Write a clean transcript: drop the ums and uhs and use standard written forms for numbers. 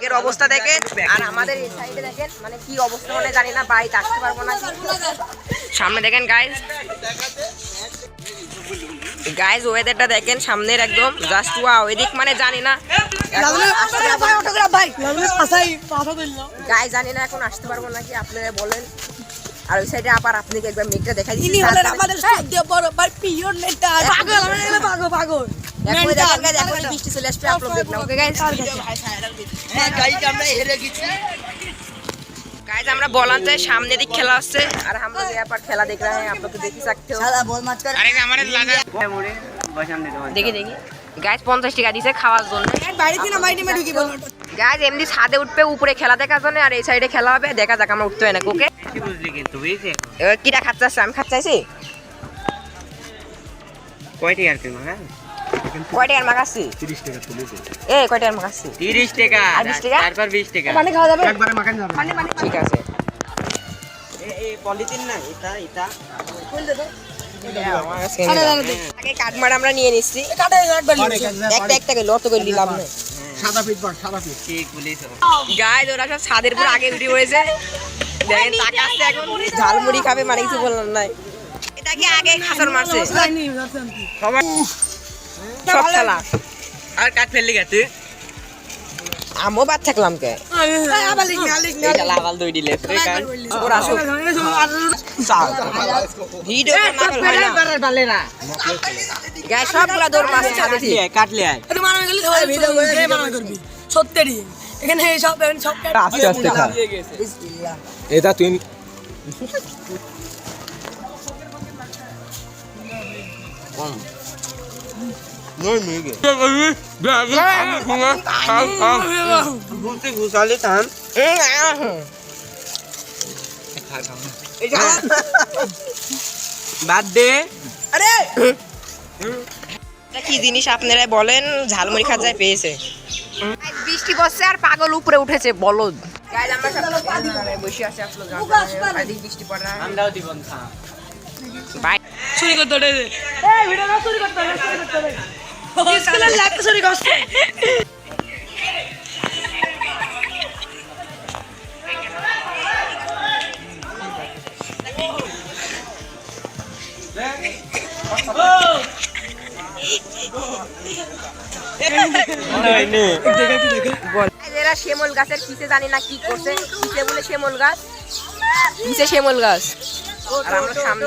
এর অবস্থা দেখেন আর আমাদের এই সাইডে দেখেন মানে কি অবস্থা মানে জানি না বাড়িতে আসতে পারবো না সামনে দেখেন গাইজ ওয়েদারটা দেখেন সামনের একদম জাস্ট ওয়াও এদিক মানে জানি না গাইজ জানি না এখন আসতে পারবো নাকি আপনারা বলেন আর ওই সাইডে আবার আপনাকে একবার মেঘটা দেখাই দিচ্ছি আমাদের বড় ভাই পিওর নেতা পাগল আমরা পাগল দেখো দেখো বৃষ্টি চলে আসবে আপলোড দেখ না ওকে গাইজ হ্যাঁ গাইজ আমরা হেরে গেছি गाइस আমরা বলাতে সামনে দিক খেলা আছে আর हम लोग यहां पर खेला देख रहे हैं आप लोग देख ही सकते हो साला बोल मत कर अरे हमारे लगा मोड़े बचान दे दो देखिए गाइस 50 টাকা দিয়েছে খাওয়ার জন্য বাড়িতে না বাইরে মে ঢুকি বল गाइस এমনি ছাদে উঠবে উপরে খেলা দেখার জন্য আর এই সাইডে খেলা হবে দেখা যাক আমরা উঠতে হয় না ওকে কি বুঝলি কিন্তু বুঝছিস কিটা খাচ্ছস আমি খাচ্ছাইছি কয়টি আর তুই মাগা কয়টি আর মাগাছি 30 টাকা তুলেছে এই কয়টি আর মাগাছি 30 টাকা আর 20 টাকা তারপর 20 টাকা মানে খাওয়া যাবে একবারে মাখান যাবে মানে ঠিক আছে এই পলিথিন না এটা খুল দে তো আগে কাটমার আমরা নিয়ে নিচ্ছি কাটে একবার একটা করে লত করে নিলাম না সাদা পিট ঠিক বলিস গাইস ওরা সব ছাদের উপর আগে উঠে পড়েছে দেখেন তাকাচ্ছে এখন ঝালমুড়ি খাবে মানে কিছু বললাম না এটা কি আগে খাসর মারছে সবাই সব খেলা আর কাট ফেললি গেছে আমও বাদ থাকলাম কে এটা লাগাল দই দিলে ওরা আসো ভিডিও না ভালো না গায় সবগুলা দৌড় মাছ ছাড়ে কাটলে আয় তুই মানা গেলি ভিডিও করে মানা করবি সত্যি এখানে সব আস্তে আস্তে খা বিসমিল্লাহ এটা তুই কোন नहीं मिलेंगे घूमते घुसाले थाम बात दे अरे কি জিনিস আপনারা বলেন ঝালমুড়ি খাজায় পেয়েছে বৃষ্টি পড়ছে আর পাগল উপরে উঠেছে বলদ গাইস আমরা সব বসে আছি আসলে গাইস বৃষ্টি পড়া আমরাও জীবন খা বাই চুরি করতে দে এই ভিডিও না চুরি করতে হবে इसके लाइक चोरी करছে এরা শিমুল গাছের পিছে জানি না কি করছে পিছে বলে শিমুল গাছ পিছে শিমুল গাছ আর আমরা সামনে